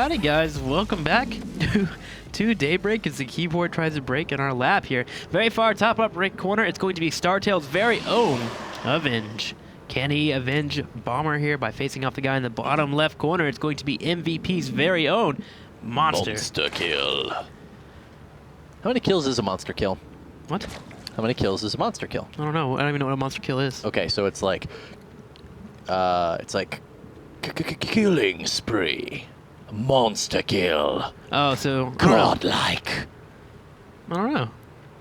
Howdy guys, welcome back to Daybreak as the keyboard tries to break in our lap here. Very far top up right corner, it's going to be StarTale's very own Avenge. Can he avenge Bomber here by facing off the guy in the bottom left corner? It's going to be MVP's very own Monster. Monster kill. How many kills is a monster kill? What? How many kills is a monster kill? I don't know. I don't even know what a monster kill is. Okay, so it's like killing spree. Monster kill. Oh, so Godlike. I don't know.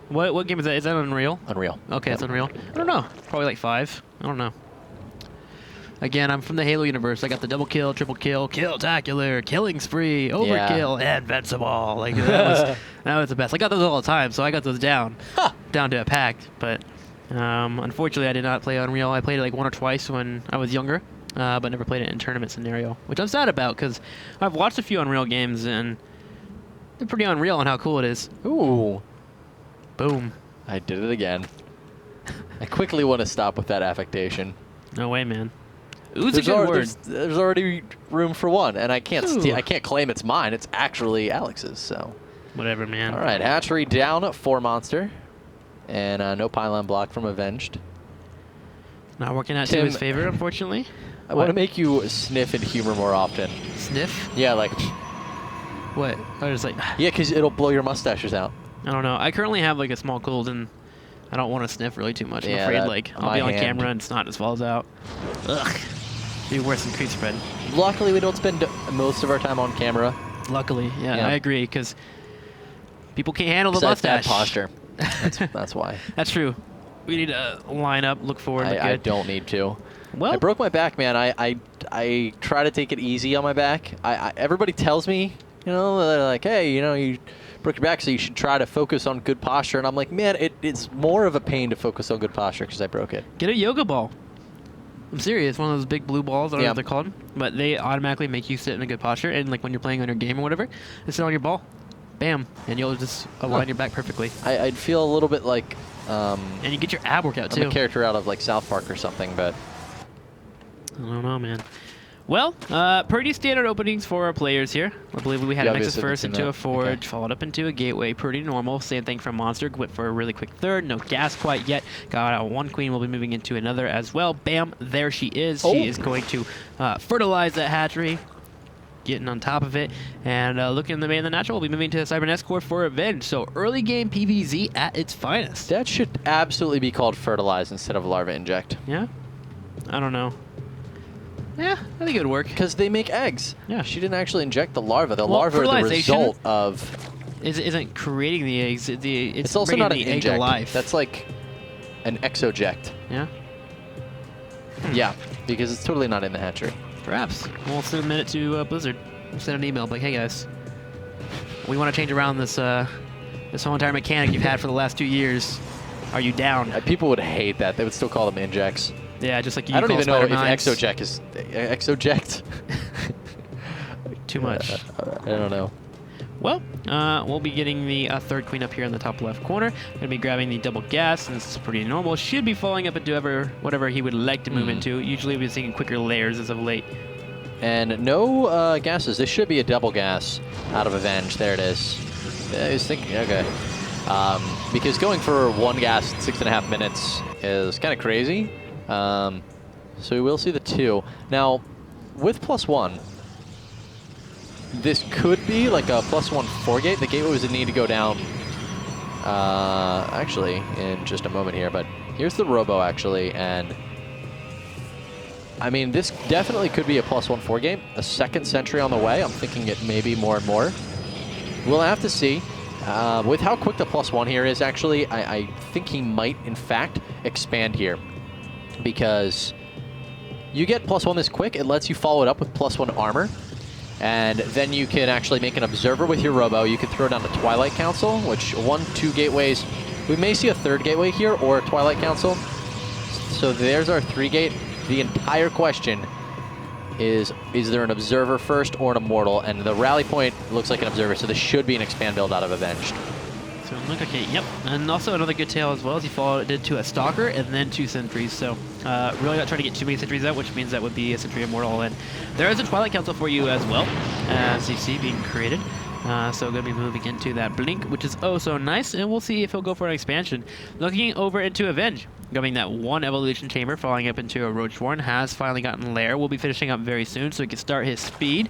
What game is that? Is that Unreal? Unreal. Okay, it's Unreal. I don't know. Probably like 5. I don't know. Again, I'm from the Halo universe. I got the double kill, triple kill, kill-tacular, killing spree, overkill, and invincible. Like that was the best. I got those all the time, so I got those down to a pact. But unfortunately, I did not play Unreal. I played it like 1 or twice when I was younger, but never played it in tournament scenario, which I'm sad about because I've watched a few Unreal games and they're pretty unreal on how cool it is. Ooh. Boom. I did it again. I quickly want to stop with that affectation. No way, man. Ooh's a good word. There's already room for one, and I can't claim it's mine. It's actually Alex's, so. Whatever, man. All right, hatchery down for Monster, and no pylon block from Avenged. Not working out to his favor, unfortunately. I want to make you sniff and humor more often. Sniff? Yeah, like. What? I was like. Yeah, because it'll blow your mustaches out. I don't know. I currently have like a small cold, and I don't want to sniff really too much. I'm afraid like I'll be on camera and snot just falls out. Ugh. Be worse than creep spread. Luckily, we don't spend most of our time on camera. Luckily, yeah. I agree, because people can't handle the mustache. Bad posture. That's why. That's true. We need to line up, look forward. I don't need to. Well, I broke my back, man. I try to take it easy on my back. Everybody tells me, you know, they're like, hey, you know, you broke your back, so you should try to focus on good posture. And I'm like, man, it's more of a pain to focus on good posture because I broke it. Get a yoga ball. I'm serious. One of those big blue balls. I don't know what they're called, but they automatically make you sit in a good posture. And like when you're playing on your game or whatever, just sit on your ball, bam, and you'll just align your back perfectly. I'd feel a little bit like. And you get your ab workout too. I'm a character out of like South Park or something, but. I don't know, man. Well, pretty standard openings for our players here. I believe we had a Nexus first into a Forge, followed up into a Gateway. Pretty normal. Same thing from Monster. Went for a really quick third. No gas quite yet. Got out one queen. Will be moving into another as well. Bam. There she is. She is going to fertilize that hatchery. Getting on top of it. And looking in the main of the natural, we'll be moving to a Cybernetic core for Avenge. So early game PvZ at its finest. That should absolutely be called fertilize instead of larva inject. Yeah? I don't know. Yeah, I think it would work. Because they make eggs. Yeah. She didn't actually inject the larva. The larva are the result of... Isn't creating the eggs. It's also not an egg inject. alive. That's like an exoject. Yeah? Yeah, because it's totally not in the hatchery. Perhaps. We'll submit it to Blizzard. We'll send an email like, hey guys, we want to change around this this whole entire mechanic you've had for the last 2 years. Are you down? People would hate that. They would still call them injects. Yeah, just like you I don't even know if nines. exoject is... Exoject? Too much. I don't know. Well, we'll be getting the third queen up here in the top left corner. Going to be grabbing the double gas, and this is pretty normal. Should be falling up into whatever he would like to move into. Usually we've been seeing quicker layers as of late. And no gases. This should be a double gas out of Avenge. There it is. I was thinking, okay. Because going for one gas in 6.5 minutes is kind of crazy. So we will see the 2. Now, with +1, this could be like a +1 4-gate. The gateway was a need to go down, actually, in just a moment here. But here's the robo, actually. And, I mean, this definitely could be a +1 4-gate. A second sentry on the way. I'm thinking it may be more and more. We'll have to see. With how quick the +1 here is, actually, I think he might, in fact, expand here. Because you get +1 this quick, it lets you follow it up with +1 armor. And then you can actually make an observer with your robo. You can throw down the Twilight Council, which 1, 2 gateways. We may see a 3rd gateway here or a Twilight Council. So there's our 3-gate. The entire question is there an observer first or an immortal? And the rally point looks like an observer, so this should be an expand build out of Avenged. So look, okay, yep. And also another good tail as well as he followed it to a Stalker and then 2 sentries. So really not trying to get too many sentries out, which means that would be a Sentry Immortal. And there is a Twilight Council for you as well, as you see being created. So going to be moving into that Blink, which is oh so nice, and we'll see if he'll go for an expansion. Looking over into Avenge, going that 1 Evolution Chamber, falling up into a Roachborn, has finally gotten Lair. Will be finishing up very soon, so he can start his speed.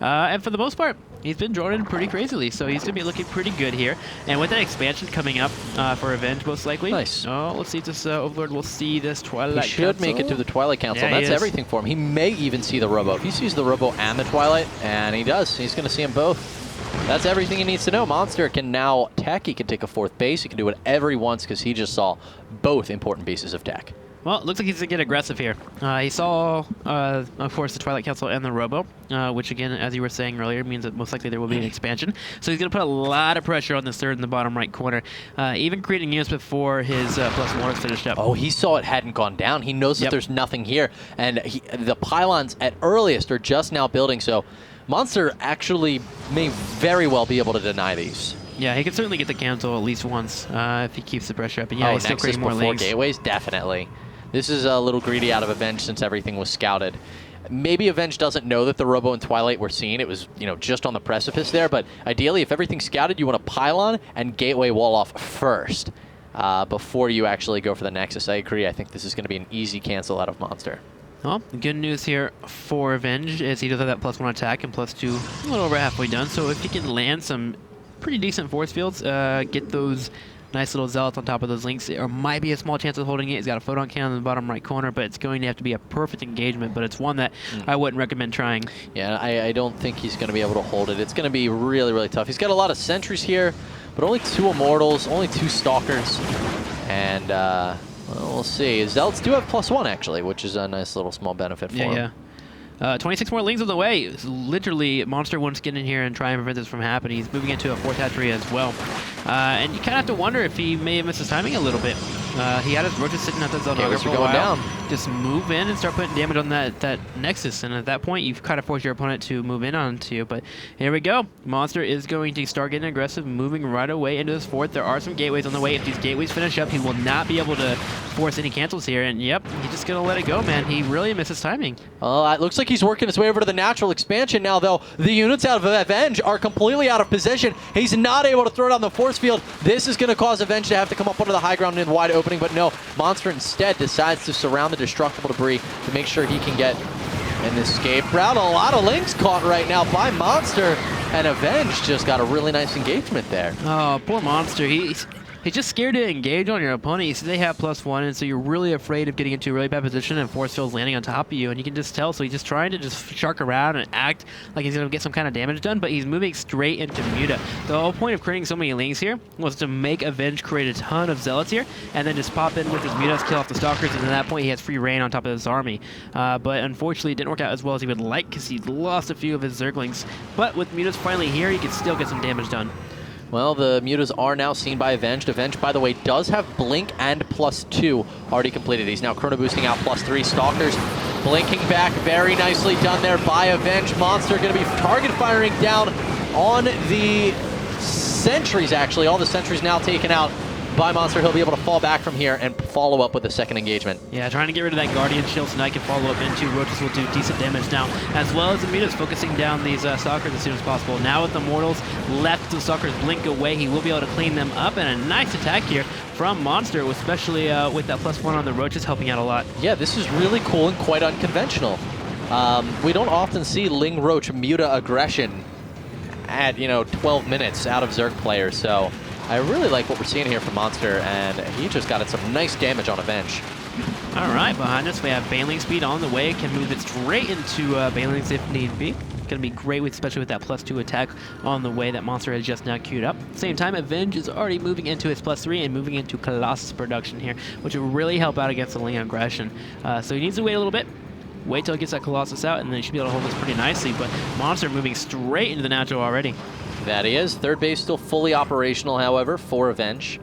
And for the most part, he's been drawn in pretty crazily, so he's going to be looking pretty good here. And with that expansion coming up for Avenge, most likely. Nice. Oh, let's see if this Overlord will see this Twilight He should Council. make it to the Twilight Council. Yeah, That's everything for him. He may even see the Robo. If he sees the Robo and the Twilight, and he does, he's going to see them both. That's everything he needs to know. Monster can now tech. He can take a 4th base. He can do whatever he wants because he just saw both important pieces of tech. Well, it looks like he's going to get aggressive here. He saw, of course, the Twilight Council and the Robo, which, again, as you were saying earlier, means that most likely there will be an expansion. So he's going to put a lot of pressure on this third in the bottom right corner, even creating units before his +1 is finished up. Oh, he saw it hadn't gone down. He knows that there's nothing here. And the pylons at earliest are just now building, so Monster actually may very well be able to deny these. Yeah, he can certainly get the cancel at least once if he keeps the pressure up. And yeah, he's still creating more before links. Gateways? Definitely. This is a little greedy out of Avenge since everything was scouted. Maybe Avenge doesn't know that the Robo and Twilight were seen. It was, just on the precipice there. But ideally, if everything's scouted, you want a pylon and Gateway wall off first before you actually go for the Nexus. I agree. I think this is going to be an easy cancel out of Monster. Well, the good news here for Avenge is he does have that +1 attack and +2 a little over halfway done. So if he can land some pretty decent force fields, get those nice little Zealots on top of those links, there might be a small chance of holding it. He's got a photon cannon in the bottom right corner, but it's going to have to be a perfect engagement, but it's one that I wouldn't recommend trying. Yeah, I don't think he's going to be able to hold it. It's going to be really, really tough. He's got a lot of sentries here, but only 2 Immortals, only 2 Stalkers, and well, we'll see. Zealots do have +1, actually, which is a nice little small benefit for him. Yeah. 26 more links on the way. It's literally, Monster wants to get in here and try and prevent this from happening. He's moving into a 4th hatchery as well. And you kind of have to wonder if he may have missed his timing a little bit. He had his roaches sitting at the zone for a while. Down. Just move in and start putting damage on that Nexus. And at that point, you've kind of forced your opponent to move in onto you. But here we go. Monster is going to start getting aggressive, moving right away into this 4th. There are some gateways on the way. If these gateways finish up, he will not be able to force any cancels here. And yep, he's just going to let it go, man. He really misses timing. It looks like he's working his way over to the natural expansion now, though. The units out of Avenge are completely out of position. He's not able to throw it on the force field. This is going to cause Avenge to have to come up onto the high ground in the wide opening, but no. Monster instead decides to surround the destructible debris to make sure he can get an escape route. A lot of links caught right now by Monster, and Avenge just got a really nice engagement there. Oh, poor Monster. He's just scared to engage on your opponent. They have +1, and so you're really afraid of getting into a really bad position and force fields landing on top of you, and you can just tell. So he's just trying to just shark around and act like he's going to get some kind of damage done, but he's moving straight into Muta. The whole point of creating so many links here was to make Avenge create a ton of Zealots here, and then just pop in with his Mutas, kill off the Stalkers, and at that point he has free reign on top of his army. But unfortunately, it didn't work out as well as he would like because he lost a few of his Zerglings. But with Mutas finally here, he can still get some damage done. Well, the Mutas are now seen by Avenged. Avenged, by the way, does have Blink and +2 already completed. He's now chrono boosting out +3 Stalkers. Blinking back, very nicely done there by Avenged. Monster going to be target firing down on the sentries, actually. All the sentries now taken out by Monster. He'll be able to fall back from here and follow up with a second engagement. Yeah, trying to get rid of that Guardian shield so now I can follow up into. Roaches will do decent damage now, as well as the Mutas focusing down these Stalkers as soon as possible. Now with the Mortals left, the Stalkers blink away. He will be able to clean them up, and a nice attack here from Monster, especially with that +1 on the Roaches helping out a lot. Yeah, this is really cool and quite unconventional. We don't often see Ling Roach Muta aggression at, 12 minutes out of Zerg players, so I really like what we're seeing here from Monster, and he just got some nice damage on Avenge. All right, behind us we have Baneling speed on the way. Can move it straight into Banelings if need be. Going to be great, especially with that +2 attack on the way that Monster has just now queued up. Same time, Avenge is already moving into his +3 and moving into Colossus production here, which will really help out against the Ling aggression. So he needs to wait a little bit. Wait till he gets that Colossus out, and then he should be able to hold this pretty nicely. But Monster moving straight into the natural already. That he is. Third base still fully operational, however, for Avenge.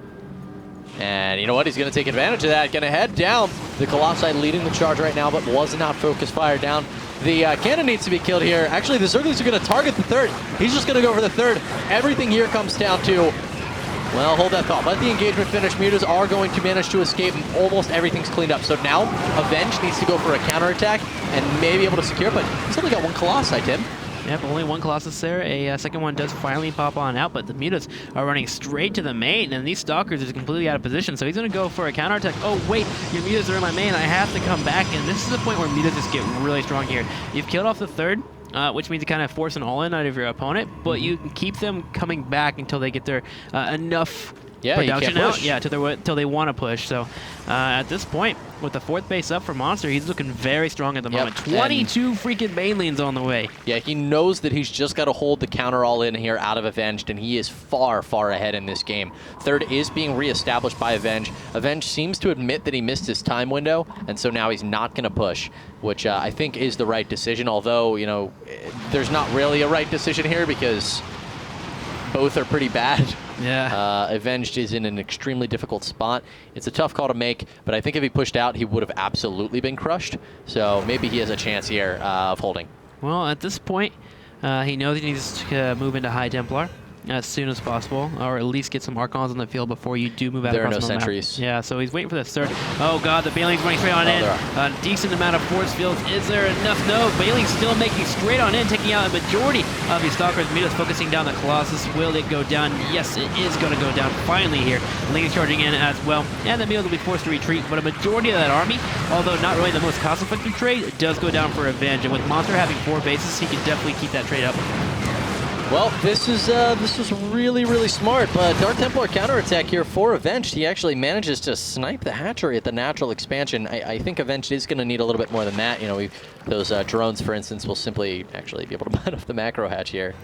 And you know what? He's going to take advantage of that. Going to head down. The Colossi leading the charge right now, but was not focus fire down. The cannon needs to be killed here. Actually, the Zerglings are going to target the third. He's just going to go for the third. Everything here comes down to Well, hold that thought. Let the engagement finish. Mutas are going to manage to escape, and almost everything's cleaned up. So now, Avenge needs to go for a counterattack and maybe able to secure, but he's only got one Colossi, Tim. Yep, only one Colossus there. A second one does finally pop on out, but the Mutas are running straight to the main, and these Stalkers are completely out of position, so he's going to go for a counterattack. Oh, wait, your Mutas are in my main. I have to come back, and this is the point where Mutas just get really strong here. You've killed off the third, which means you kind of force an all-in out of your opponent, but you can keep them coming back until they get their enough production out. Yeah, till they want to push. So at this point, with the fourth base up for Monster, he's looking very strong at the moment. 22 freaking main lanes on the way. Yeah, he knows that he's just got to hold the counter all in here out of Avenged, and he is far, far ahead in this game. Third is being reestablished by Avenge. Avenge seems to admit that he missed his time window, and so now he's not going to push, which I think is the right decision, although, you know, there's not really a right decision here because both are pretty bad. Yeah. Avenged is in an extremely difficult spot. It's a tough call to make, but I think if he pushed out, he would have absolutely been crushed. So maybe he has a chance here of holding. Well, at this point, he knows he needs to move into High Templar as soon as possible, or at least get some Archons on the field before you do move out across the map. There are no sentries. Yeah, so he's waiting for the third. Oh god, the Bailing's running straight on in. A decent amount of force fields. Is there enough? No, Bailing's still making straight on in, taking out a majority of these Stalkers. Mutas focusing down the Colossus. Will it go down? Yes, it is going to go down finally here. Link is charging in as well, and the Mutas will be forced to retreat, but a majority of that army, although not really the most cost-effective trade, does go down for Avenge, and with Monster having 4 bases, he can definitely keep that trade up. Well, this was really, really smart, but Dark Templar counterattack here for Avenged. He actually manages to snipe the hatchery at the natural expansion. I think Avenged is going to need a little bit more than that. You know, those drones, for instance, will simply actually be able to bite off the macro hatch here.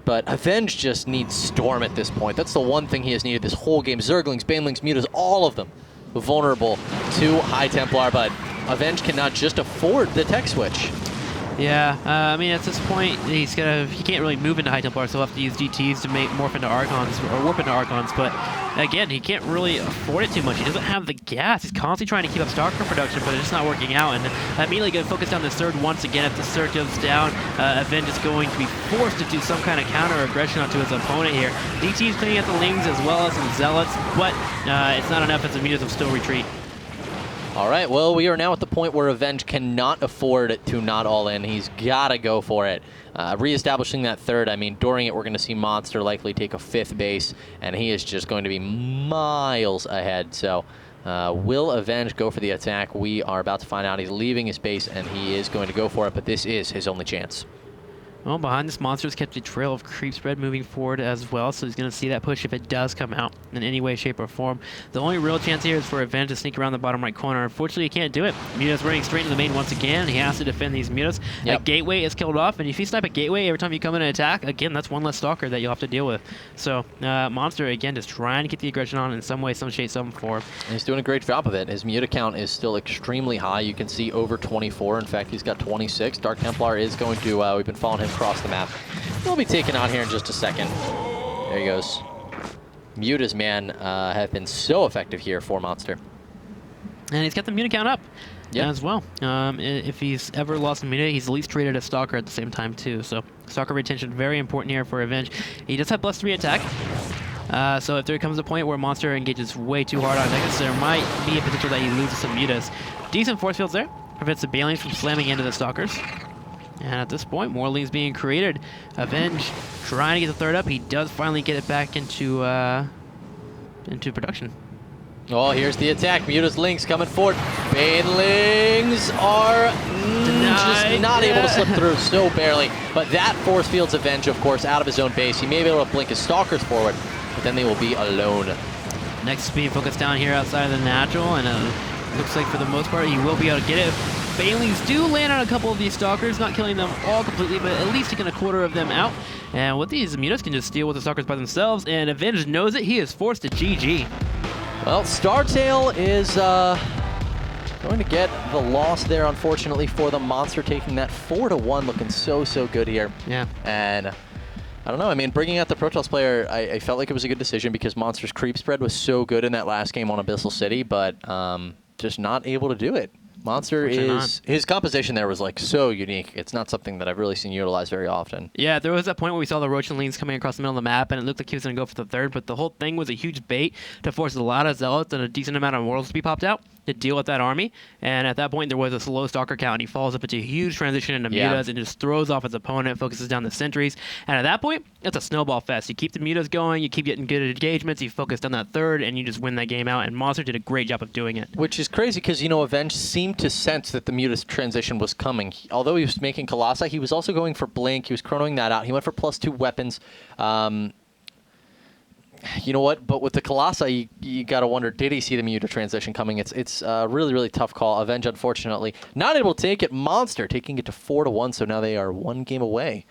But Avenge just needs Storm at this point. That's the one thing he has needed this whole game. Zerglings, Banelings, Mutas, all of them vulnerable to High Templar, but Avenge cannot just afford the tech switch. Yeah, I mean, at this point, he can't really move into High Templar, so he'll have to use DTs to morph into Archons, or warp into Archons, but again, he can't really afford it too much. He doesn't have the gas. He's constantly trying to keep up Stalker production, but it's just not working out, and immediately going to focus down this third once again. If the third goes down, Avenge is going to be forced to do some kind of counter-aggression onto his opponent here. DT's cleaning out the Lings as well as some Zealots, but it's not enough as the Mutas will still retreat. All right, well, we are now at the point where Avenge cannot afford to not all in. He's got to go for it. Reestablishing that third, I mean, during it, we're going to see Monster likely take a 5th base, and he is just going to be miles ahead. So will Avenge go for the attack? We are about to find out. He's leaving his base, and he is going to go for it, but this is his only chance. Well, behind this Monster's kept a trail of creep spread moving forward as well, so he's going to see that push if it does come out in any way, shape, or form. The only real chance here is for Avenge to sneak around the bottom right corner. Unfortunately, he can't do it. Mutas running straight into the main once again. He has to defend these Mutas. A Gateway is killed off, and if you snipe a Gateway every time you come in and attack, again, that's one less Stalker that you'll have to deal with. So, Monster, again, just trying to get the aggression on in some way, some shape, some form. And he's doing a great job of it. His Muta count is still extremely high. You can see over 24. In fact, he's got 26. Dark Templar is going to, we've been following him across the map. He'll be taken out here in just a second. There he goes. Mutas, man, have been so effective here for Monster. And he's got the Muta count up as well. If he's ever lost a Muta, he's at least traded a Stalker at the same time, too. So, Stalker retention, very important here for Avenge. He does have +3 attack. So if there comes a point where Monster engages way too hard on Nexus, there might be a potential that he loses some Mutas. Decent force fields there. Prevents the Banelings from slamming into the Stalkers. And at this point, more Lings being created. Avenge trying to get the third up. He does finally get it back into production. Oh, here's the attack. Mutas Lings coming forward. Banelings are just not able to slip through, so barely. But that force fields Avenge, of course, out of his own base. He may be able to blink his Stalkers forward, but then they will be alone. Next being focused down here outside of the natural, and looks like for the most part he will be able to get it. Banelings do land on a couple of these Stalkers, not killing them all completely, but at least taking a quarter of them out. And with these, Mutas can just steal with the Stalkers by themselves, and Avenge knows it. He is forced to GG. Well, StarTale is going to get the loss there, unfortunately, for the Monster, taking that 4-1, looking so good here. Yeah. And I don't know, I mean, bringing out the Protoss player, I felt like it was a good decision because Monster's creep spread was so good in that last game on Abyssal City, but just not able to do it. Monster is his composition there was like so unique. It's not something that I've really seen utilized very often. Yeah, there was that point where we saw the Roach and Leans coming across the middle of the map, and it looked like he was going to go for the third, but the whole thing was a huge bait to force a lot of Zealots and a decent amount of Mortals to be popped out to deal with that army. And at that point, there was a slow Stalker count, and he falls up into a huge transition into mutas and just throws off his opponent, focuses down the sentries. And at that point, it's a snowball fest. You keep the mutas going, you keep getting good engagements, you focus on that third, and you just win that game out. And Monster did a great job of doing it. Which is crazy because, you know, Avenge seemed to sense that the mutas transition was coming. Although he was making Colossi, he was also going for Blink. He was chronoing that out. He went for +2 weapons. You know what? But with the Colossi, you got to wonder, did he see the Muta transition coming? It's a really, really tough call. Avenge, unfortunately, not able to take it. Monster taking it to 4-1, so now they are 1 game away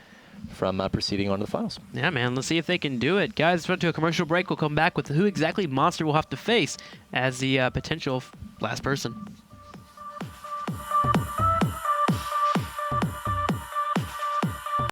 from proceeding on to the finals. Yeah, man. Let's see if they can do it. Guys, let's run to a commercial break. We'll come back with who exactly Monster will have to face as the potential last person.